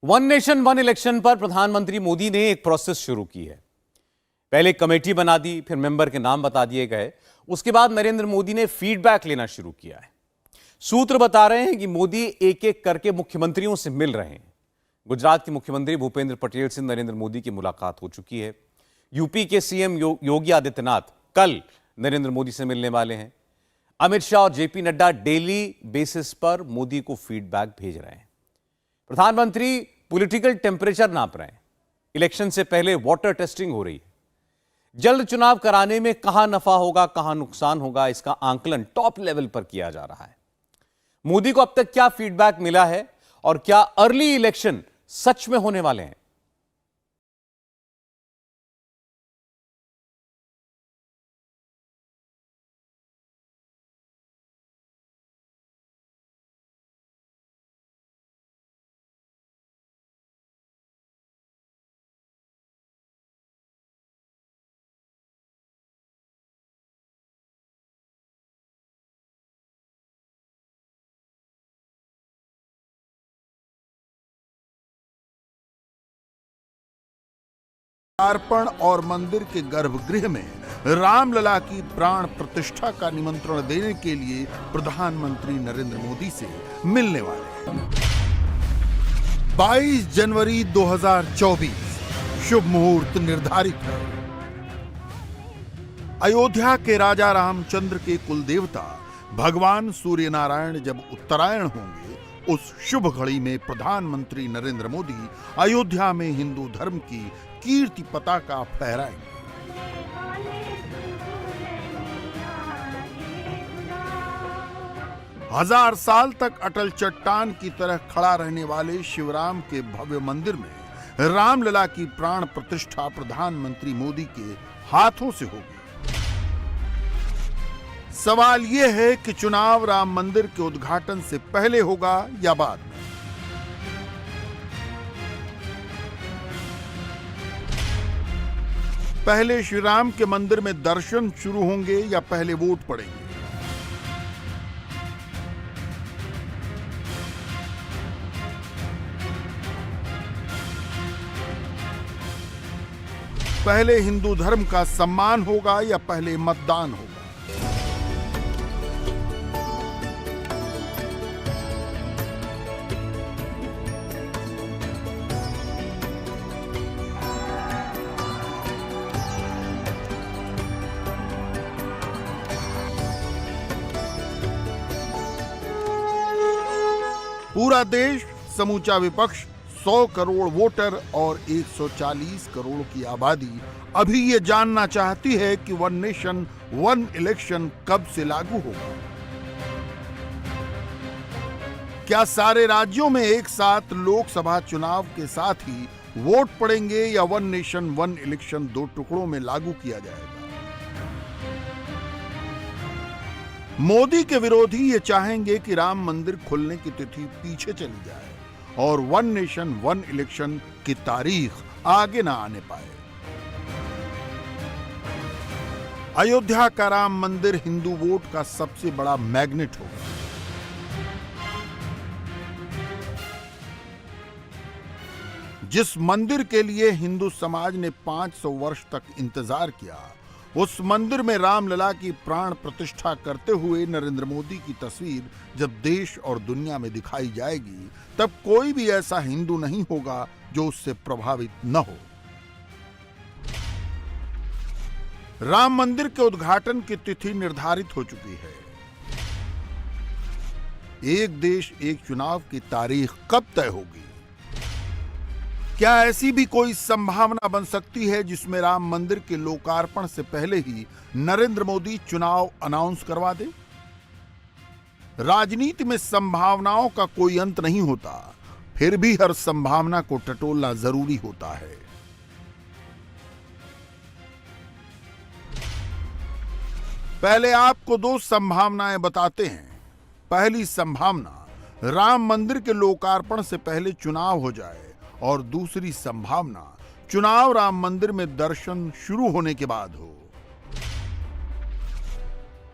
One nation one election पर प्रधानमंत्री मोदी ने एक प्रोसेस शुरू की है। पहले कमेटी बना दी, फिर मेंबर के नाम बता दिए गए। उसके बाद नरेंद्र मोदी ने फीडबैक लेना शुरू किया है। सूत्र बता रहे हैं कि मोदी एक एक करके मुख्यमंत्रियों से मिल रहे हैं। गुजरात के मुख्यमंत्री भूपेंद्र पटेल से नरेंद्र मोदी की मुलाकात हो चुकी है। यूपी के सीएम योगी आदित्यनाथ कल नरेंद्र मोदी से मिलने वाले हैं। अमित शाह और जेपी नड्डा डेली बेसिस पर मोदी को फीडबैक भेज रहे हैं। प्रधानमंत्री पॉलिटिकल टेम्परेचर नाप रहे हैं। इलेक्शन से पहले वाटर टेस्टिंग हो रही है। जल्द चुनाव कराने में कहां नफा होगा, कहां नुकसान होगा, इसका आंकलन टॉप लेवल पर किया जा रहा है। मोदी को अब तक क्या फीडबैक मिला है और क्या अर्ली इलेक्शन सच में होने वाले हैं? अर्पण और मंदिर के गर्भगृह में रामलला की प्राण प्रतिष्ठा का निमंत्रण देने के लिए प्रधानमंत्री नरेंद्र मोदी से मिलने वाले हैं। 22 जनवरी 2024 शुभ मुहूर्त निर्धारित है। अयोध्या के राजा रामचंद्र के कुल देवता भगवान सूर्य नारायण जब उत्तरायण होंगे, उस शुभ घड़ी में प्रधानमंत्री नरेंद्र मोदी अयोध्या में हिंदू धर्म की कीर्ति पताका फहराएंगे। हजार साल तक अटल चट्टान की तरह खड़ा रहने वाले शिवराम के भव्य मंदिर में रामलला की प्राण प्रतिष्ठा प्रधानमंत्री मोदी के हाथों से होगी। सवाल यह है कि चुनाव राम मंदिर के उद्घाटन से पहले होगा या बाद में। पहले श्री राम के मंदिर में दर्शन शुरू होंगे या पहले वोट पड़ेंगे? पहले हिंदू धर्म का सम्मान होगा या पहले मतदान होगा? पूरा देश, समूचा विपक्ष, 100 करोड़ वोटर और 140 करोड़ की आबादी अभी ये जानना चाहती है कि वन नेशन वन इलेक्शन कब से लागू होगा। क्या सारे राज्यों में एक साथ लोकसभा चुनाव के साथ ही वोट पड़ेंगे या वन नेशन वन इलेक्शन दो टुकड़ों में लागू किया जाएगा? मोदी के विरोधी ये चाहेंगे कि राम मंदिर खुलने की तिथि पीछे चली जाए और वन नेशन वन इलेक्शन की तारीख आगे ना आने पाए। अयोध्या का राम मंदिर हिंदू वोट का सबसे बड़ा मैग्नेट होगा। जिस मंदिर के लिए हिंदू समाज ने 500 वर्ष तक इंतजार किया, उस मंदिर में रामलला की प्राण प्रतिष्ठा करते हुए नरेंद्र मोदी की तस्वीर जब देश और दुनिया में दिखाई जाएगी, तब कोई भी ऐसा हिंदू नहीं होगा जो उससे प्रभावित न हो। राम मंदिर के उद्घाटन की तिथि निर्धारित हो चुकी है। एक देश एक चुनाव की तारीख कब तय होगी? क्या ऐसी भी कोई संभावना बन सकती है जिसमें राम मंदिर के लोकार्पण से पहले ही नरेंद्र मोदी चुनाव अनाउंस करवा दे? राजनीति में संभावनाओं का कोई अंत नहीं होता, फिर भी हर संभावना को टटोलना जरूरी होता है। पहले आपको दो संभावनाएं बताते हैं। पहली संभावना, राम मंदिर के लोकार्पण से पहले चुनाव हो जाए, और दूसरी संभावना, चुनाव राम मंदिर में दर्शन शुरू होने के बाद हो।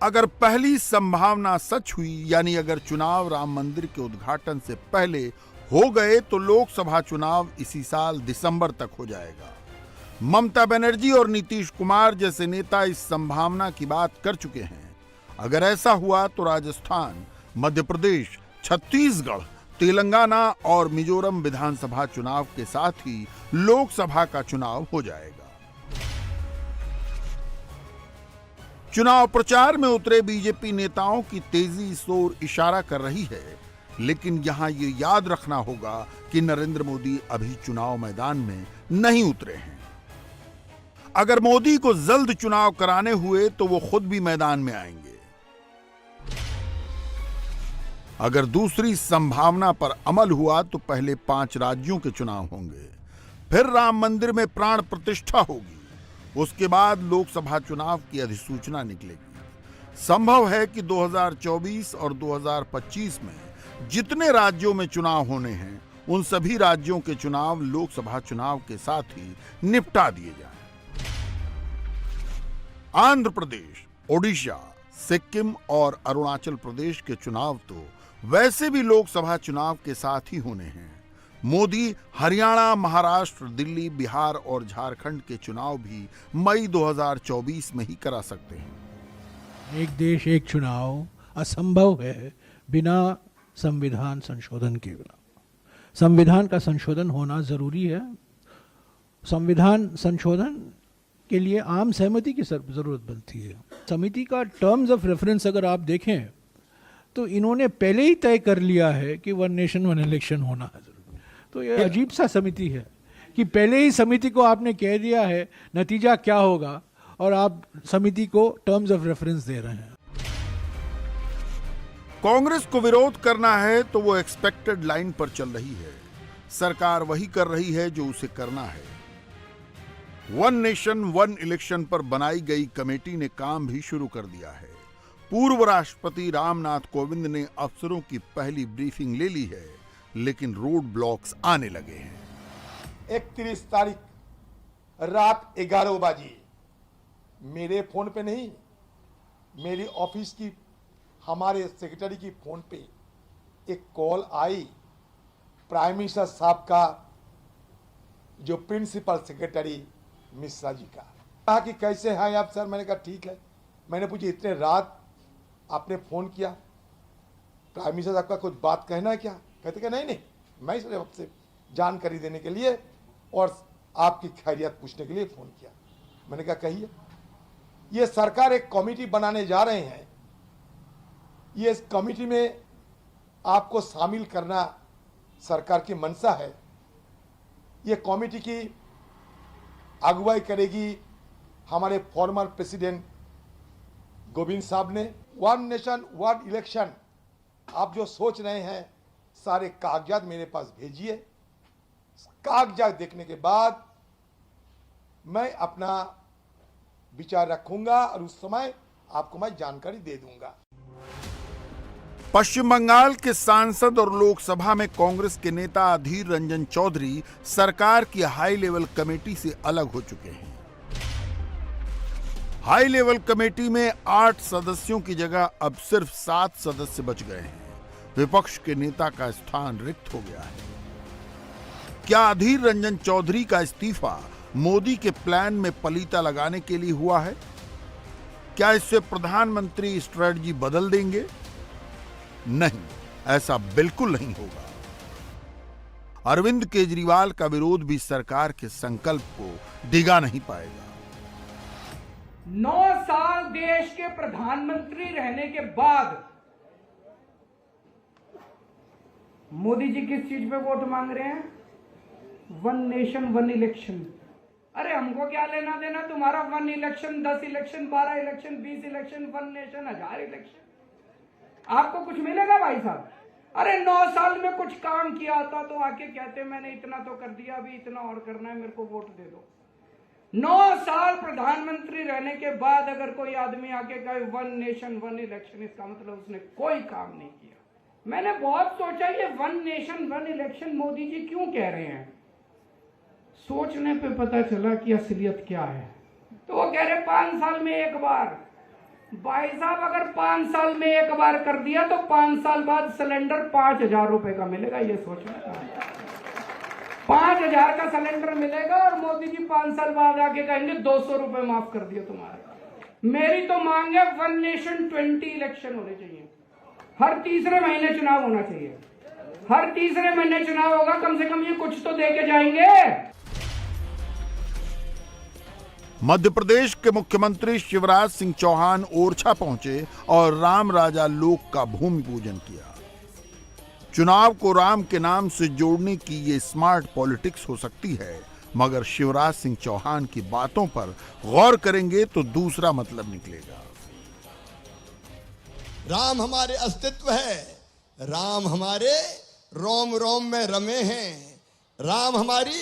अगर पहली संभावना सच हुई, यानी अगर चुनाव राम मंदिर के उद्घाटन से पहले हो गए तो लोकसभा चुनाव इसी साल दिसंबर तक हो जाएगा। ममता बनर्जी और नीतीश कुमार जैसे नेता इस संभावना की बात कर चुके हैं। अगर ऐसा हुआ तो राजस्थान, मध्य प्रदेश, छत्तीसगढ़, तेलंगाना और मिजोरम विधानसभा चुनाव के साथ ही लोकसभा का चुनाव हो जाएगा। चुनाव प्रचार में उतरे बीजेपी नेताओं की तेजी इस ओर इशारा कर रही है, लेकिन यहां ये याद रखना होगा कि नरेंद्र मोदी अभी चुनाव मैदान में नहीं उतरे हैं। अगर मोदी को जल्द चुनाव कराने हुए तो वो खुद भी मैदान में आएंगे। अगर दूसरी संभावना पर अमल हुआ तो पहले 5 राज्यों के चुनाव होंगे, फिर राम मंदिर में प्राण प्रतिष्ठा होगी, उसके बाद लोकसभा चुनाव की अधिसूचना निकलेगी। संभव है कि 2024 और 2025 में जितने राज्यों में चुनाव होने हैं उन सभी राज्यों के चुनाव लोकसभा चुनाव के साथ ही निपटा दिए जाएं। आंध्र प्रदेश, ओडिशा, सिक्किम और अरुणाचल प्रदेश के चुनाव तो वैसे भी लोकसभा चुनाव के साथ ही होने हैं। मोदी हरियाणा, महाराष्ट्र, दिल्ली, बिहार और झारखंड के चुनाव भी मई 2024 में ही करा सकते हैं। एक देश एक चुनाव असंभव है बिना संविधान संशोधन के। बिना संविधान का संशोधन होना जरूरी है। संविधान संशोधन के लिए आम सहमति की जरूरत बनती है। समिति का टर्म्स ऑफ रेफरेंस अगर आप देखें तो इन्होंने पहले ही तय कर लिया है कि 1 नेशन 1 इलेक्शन होना है जरूरी। तो ये अजीब सा समिति है कि पहले ही समिति को आपने कह दिया है नतीजा क्या होगा और आप समिति को टर्म्स ऑफ रेफरेंस दे रहे हैं। कांग्रेस को विरोध करना है तो वो एक्सपेक्टेड लाइन पर चल रही है। सरकार वही कर रही है जो उसे करना है। 1 नेशन 1 इलेक्शन पर बनाई गई कमेटी ने काम भी शुरू कर दिया है। पूर्व राष्ट्रपति रामनाथ कोविंद ने अफसरों की पहली ब्रीफिंग ले ली है, लेकिन रोड ब्लॉक्स आने लगे हैं। 31 तारीख रात 11 बजे मेरे फोन पे नहीं, मेरी ऑफिस की हमारे सेक्रेटरी की फोन पे एक कॉल आई प्राइम मिनिस्टर साहब का जो प्रिंसिपल सेक्रेटरी मिश्रा जी का। कहा कि कैसे हैं आप सर? मैंने कहा ठीक है। मैंने पूछी इतने रात आपने फोन किया, प्राइम मिनिस्टर साहब का कुछ बात कहना है क्या? कहते कि नहीं, मैं सिर्फ आपसे जानकारी देने के लिए और आपकी खैरियत पूछने के लिए फोन किया। मैंने कहा कहिए। ये सरकार एक कमेटी बनाने जा रहे हैं, ये इस कमेटी में आपको शामिल करना सरकार की मंशा है। ये कमेटी की अगुवाई करेगी हमारे फॉर्मर प्रेसिडेंट गोविंद साहब ने। 1 नेशन 1 इलेक्शन आप जो सोच रहे हैं सारे कागजात मेरे पास भेजिए। कागजात देखने के बाद मैं अपना विचार रखूंगा और उस समय आपको मैं जानकारी दे दूंगा। पश्चिम बंगाल के सांसद और लोकसभा में कांग्रेस के नेता अधीर रंजन चौधरी सरकार की हाई लेवल कमेटी से अलग हो चुके हैं। हाई लेवल कमेटी में 8 सदस्यों की जगह अब सिर्फ 7 सदस्य बच गए हैं। विपक्ष के नेता का स्थान रिक्त हो गया है। क्या अधीर रंजन चौधरी का इस्तीफा मोदी के प्लान में पलीता लगाने के लिए हुआ है? क्या इससे प्रधानमंत्री स्ट्रेटजी बदल देंगे? नहीं, ऐसा बिल्कुल नहीं होगा। अरविंद केजरीवाल का विरोध भी सरकार के संकल्प को डिगा नहीं पाएगा। 9 साल देश के प्रधानमंत्री रहने के बाद मोदी जी किस चीज पे वोट मांग रहे हैं? 1 नेशन 1 इलेक्शन। अरे हमको क्या लेना देना तुम्हारा 1 election, 10 election, 12 election, 20 election, 1 nation, 1000 election. आपको कुछ मिलेगा भाई साहब? अरे 9 साल में कुछ काम किया होता तो आके कहते मैंने इतना तो कर दिया, अभी इतना और करना है, मेरे को वोट दे दो। 9 साल प्रधानमंत्री रहने के बाद अगर कोई आदमी आके कहे 1 नेशन 1 इलेक्शन, इसका मतलब उसने कोई काम नहीं किया। मैंने बहुत सोचा ये 1 नेशन 1 इलेक्शन मोदी जी क्यों कह रहे हैं। सोचने पे पता चला कि असलियत क्या है। तो वो कह रहे 5 साल में एक बार भाई साहब अगर 5 साल में एक बार कर दिया तो 5 साल बाद सिलेंडर 5,000 रुपए का मिलेगा, ये सोचना। 5,000 का सिलेंडर मिलेगा और मोदी जी 5 साल बाद आके कहेंगे 200 रुपए माफ कर दिए तुम्हारे। मेरी तो मांग है 1 नेशन 20 इलेक्शन होने चाहिए। हर तीसरे महीने चुनाव होना चाहिए। हर तीसरे महीने चुनाव होगा, कम से कम ये कुछ तो दे के जाएंगे। मध्य प्रदेश के मुख्यमंत्री शिवराज सिंह चौहान ओरछा पहुंचे और राम राजा लोक का भूमि पूजन किया। चुनाव को राम के नाम से जोड़ने की ये स्मार्ट पॉलिटिक्स हो सकती है, मगर शिवराज सिंह चौहान की बातों पर गौर करेंगे तो दूसरा मतलब निकलेगा। राम हमारे अस्तित्व है, राम हमारे रोम रोम में रमे हैं, राम हमारी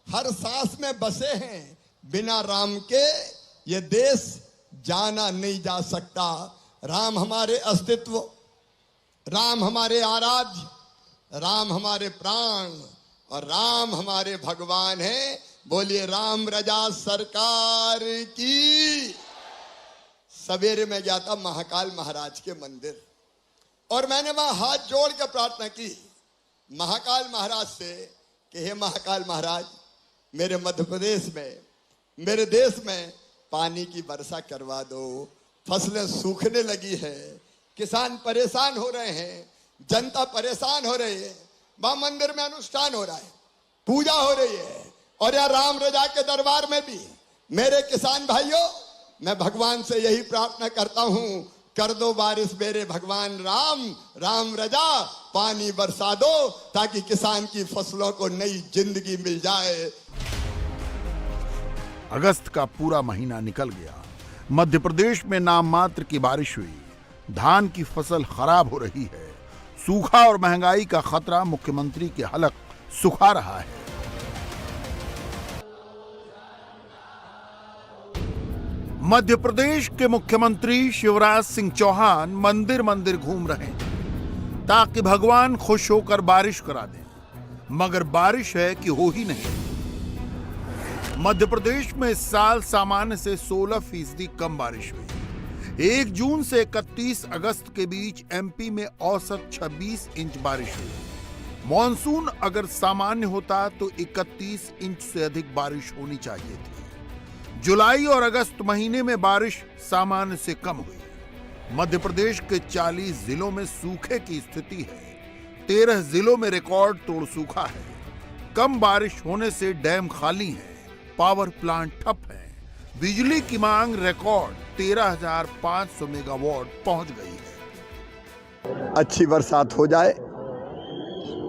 हर सांस में बसे हैं। बिना राम के ये देश जाना नहीं जा सकता। राम हमारे अस्तित्व, राम हमारे आराध्य, राम हमारे प्राण और राम हमारे भगवान हैं। बोलिए राम रजा सरकार की। सवेरे में गया था महाकाल महाराज के मंदिर और मैंने वहां हाथ जोड़ के प्रार्थना की महाकाल महाराज से कि हे महाकाल महाराज, मेरे मध्य प्रदेश में, मेरे देश में पानी की वर्षा करवा दो। फसलें सूखने लगी है, किसान परेशान हो रहे हैं, जनता परेशान हो रही है। वहां मंदिर में अनुष्ठान हो रहा है, पूजा हो रही है और यहाँ राम रजा के दरबार में भी मेरे किसान भाइयों, मैं भगवान से यही प्रार्थना करता हूं, कर दो बारिश मेरे भगवान राम, राम रजा पानी बरसा दो ताकि किसान की फसलों को नई जिंदगी मिल जाए। अगस्त का पूरा महीना निकल गया। मध्य प्रदेश में नाम मात्र की बारिश हुई। धान की फसल खराब हो रही है। सूखा और महंगाई का खतरा मुख्यमंत्री के हलक सुखा रहा है। मध्य प्रदेश के मुख्यमंत्री शिवराज सिंह चौहान मंदिर मंदिर घूम रहे हैं ताकि भगवान खुश होकर बारिश करा दें, मगर बारिश है कि हो ही नहीं। मध्य प्रदेश में इस साल सामान्य से 16% कम बारिश हुई। 1 जून से 31 अगस्त के बीच एमपी में औसत 26 इंच बारिश हुई। मॉनसून अगर सामान्य होता तो 31 इंच से अधिक बारिश होनी चाहिए थी। जुलाई और अगस्त महीने में बारिश सामान्य से कम हुई। मध्य प्रदेश के 40 जिलों में सूखे की स्थिति है। 13 जिलों में रिकॉर्ड तोड़ सूखा है। कम बारिश होने से डैम खाली है, पावर प्लांट ठप है। बिजली की मांग रिकॉर्ड 13,500 मेगावाट पहुंच गई है। अच्छी बरसात हो जाए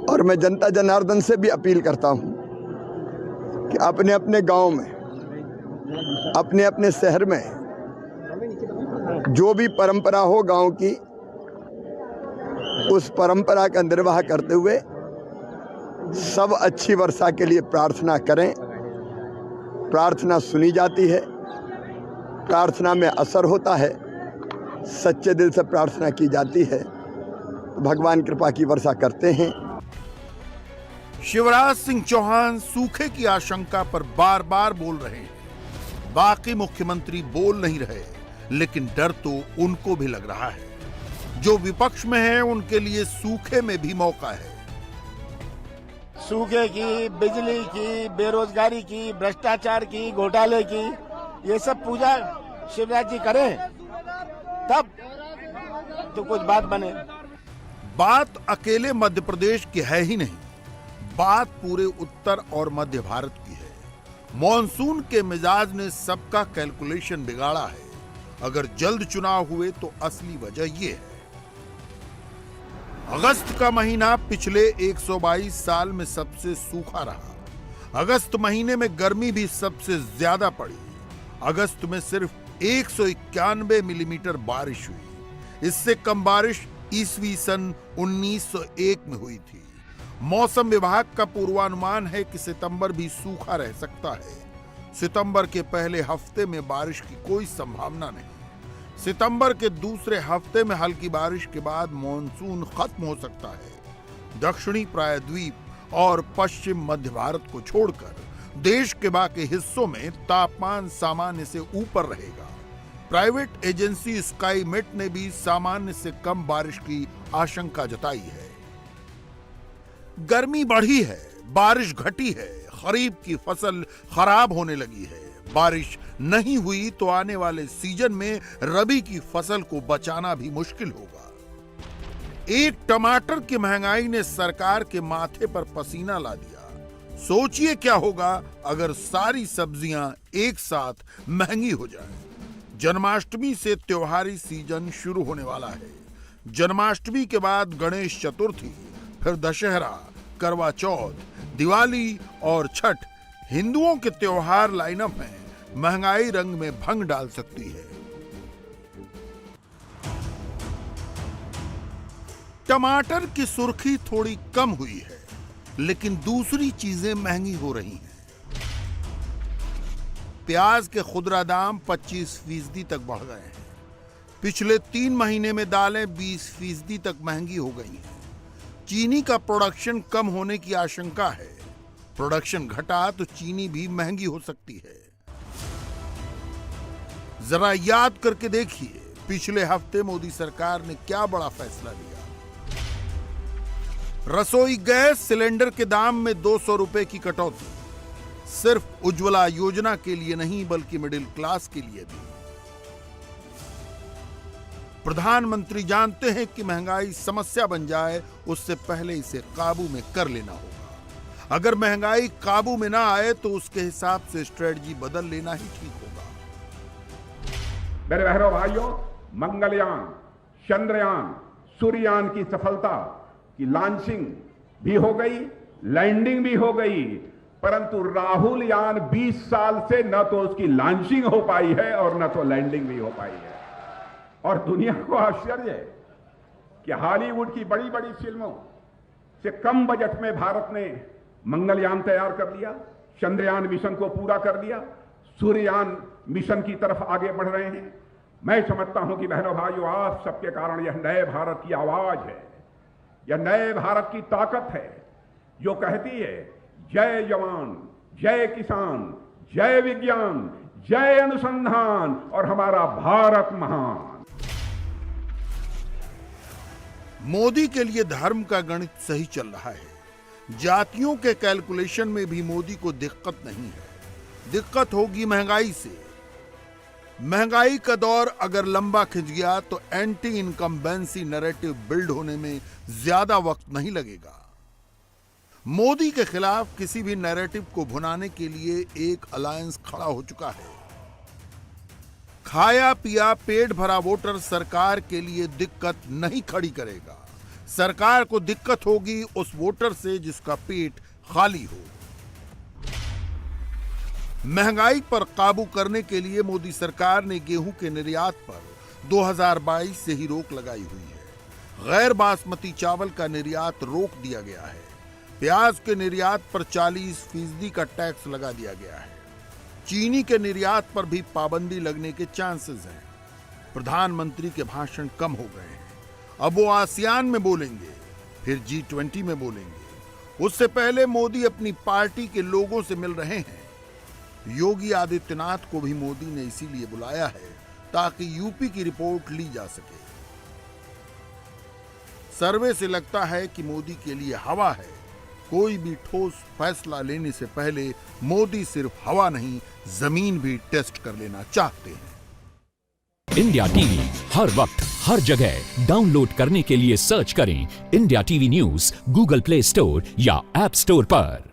और मैं जनता जनार्दन से भी अपील करता हूं कि अपने अपने गांव में, अपने अपने शहर में जो भी परंपरा हो गांव की, उस परंपरा का निर्वाह करते हुए सब अच्छी वर्षा के लिए प्रार्थना करें। प्रार्थना सुनी जाती है, प्रार्थना में असर होता है, सच्चे दिल से प्रार्थना की जाती है, भगवान कृपा की वर्षा करते हैं। शिवराज सिंह चौहान सूखे की आशंका पर बार बार बोल रहे हैं। बाकी मुख्यमंत्री बोल नहीं रहे, लेकिन डर तो उनको भी लग रहा है। जो विपक्ष में है उनके लिए सूखे में भी मौका है। सूखे की, बिजली की, बेरोजगारी की, भ्रष्टाचार की, घोटाले की, ये सब पूजा शिवराज जी करें तब तो कुछ बात बने। बात अकेले मध्य प्रदेश की है ही नहीं, बात पूरे उत्तर और मध्य भारत की है। मॉनसून के मिजाज ने सबका कैलकुलेशन बिगाड़ा है। अगर जल्द चुनाव हुए तो असली वजह ये है। अगस्त का महीना पिछले 122 साल में सबसे सूखा रहा। अगस्त महीने में गर्मी भी सबसे ज्यादा पड़ी। अगस्त में सिर्फ 191 मिलीमीटर बारिश हुई। इससे कम बारिश ईस्वी सन 1901 में हुई थी। मौसम विभाग का पूर्वानुमान है कि सितंबर भी सूखा रह सकता है। सितंबर के पहले हफ्ते में बारिश की कोई संभावना नहीं। सितंबर के दूसरे हफ्ते में हल्की बारिश के बाद मॉनसून खत्म हो सकता है। दक्षिणी प्रायद्वीप और पश्चिम मध्य भारत को छोड़कर देश के बाकी हिस्सों में तापमान सामान्य से ऊपर रहेगा। प्राइवेट एजेंसी स्काई मेट ने भी सामान्य से कम बारिश की आशंका जताई है। गर्मी बढ़ी है, बारिश घटी है, खरीफ की फसल खराब होने लगी है। बारिश नहीं हुई तो आने वाले सीजन में रबी की फसल को बचाना भी मुश्किल होगा। एक टमाटर की महंगाई ने सरकार के माथे पर पसीना ला दिया। सोचिए क्या होगा अगर सारी सब्जियां एक साथ महंगी हो जाएं। जन्माष्टमी से त्योहारी सीजन शुरू होने वाला है। जन्माष्टमी के बाद गणेश चतुर्थी, फिर दशहरा, करवा चौथ, दिवाली और छठ। हिंदुओं के त्योहार लाइनअप में महंगाई रंग में भंग डाल सकती है। टमाटर की सुर्खी थोड़ी कम हुई है, लेकिन दूसरी चीजें महंगी हो रही हैं। प्याज के खुदरा दाम 25% तक बढ़ गए हैं। पिछले 3 महीने में दालें 20% तक महंगी हो गई हैं। चीनी का प्रोडक्शन कम होने की आशंका है। प्रोडक्शन घटा तो चीनी भी महंगी हो सकती है। जरा याद करके देखिए, पिछले हफ्ते मोदी सरकार ने क्या बड़ा फैसला लिया। रसोई गैस सिलेंडर के दाम में 200 रुपए की कटौती, सिर्फ उज्ज्वला योजना के लिए नहीं बल्कि मिडिल क्लास के लिए भी। प्रधानमंत्री जानते हैं कि महंगाई समस्या बन जाए उससे पहले इसे काबू में कर लेना होगा। अगर महंगाई काबू में ना आए तो उसके हिसाब से स्ट्रेटजी बदल लेना ही ठीक होगा। मेरे बहनों भाइयों, मंगलयान, चंद्रयान, सूर्ययान की सफलता की लॉन्चिंग भी हो गई, लैंडिंग भी हो गई, परंतु राहुल यान 20 साल से न तो उसकी लॉन्चिंग हो पाई है और न तो लैंडिंग भी हो पाई है। और दुनिया को आश्चर्य है कि हॉलीवुड की बड़ी बड़ी फिल्मों से कम बजट में भारत ने मंगलयान तैयार कर लिया, चंद्रयान मिशन को पूरा कर दिया, सूर्ययान मिशन की तरफ आगे बढ़ रहे हैं। मैं समझता हूं कि बहनों भाइयों, आप सबके कारण यह नए भारत की आवाज है, यह नए भारत की ताकत है जो कहती है जय जवान, जय किसान, जय विज्ञान, जय अनुसंधान और हमारा भारत महान। मोदी के लिए धर्म का गणित सही चल रहा है। जातियों के कैलकुलेशन में भी मोदी को दिक्कत नहीं है। दिक्कत होगी महंगाई से। महंगाई का दौर अगर लंबा खिंच गया तो एंटी इनकम्बेंसी नैरेटिव बिल्ड होने में ज्यादा वक्त नहीं लगेगा। मोदी के खिलाफ किसी भी नैरेटिव को भुनाने के लिए एक अलायंस खड़ा हो चुका है। खाया पिया पेट भरा वोटर सरकार के लिए दिक्कत नहीं खड़ी करेगा। सरकार को दिक्कत होगी उस वोटर से जिसका पेट खाली हो। महंगाई पर काबू करने के लिए मोदी सरकार ने गेहूं के निर्यात पर 2022 से ही रोक लगाई हुई है। गैर बासमती चावल का निर्यात रोक दिया गया है। प्याज के निर्यात पर 40% का टैक्स लगा दिया गया है। चीनी के निर्यात पर भी पाबंदी लगने के चांसेस हैं। प्रधानमंत्री के भाषण कम हो गए हैं। अब वो आसियान में बोलेंगे, फिर G20 में बोलेंगे। उससे पहले मोदी अपनी पार्टी के लोगों से मिल रहे हैं। योगी आदित्यनाथ को भी मोदी ने इसीलिए बुलाया है ताकि यूपी की रिपोर्ट ली जा सके। सर्वे से लगता है कि मोदी के लिए हवा है। कोई भी ठोस फैसला लेने से पहले मोदी सिर्फ हवा नहीं, जमीन भी टेस्ट कर लेना चाहते हैं। इंडिया टीवी हर वक्त हर जगह डाउनलोड करने के लिए सर्च करें India TV news Google play store या ऐप स्टोर पर।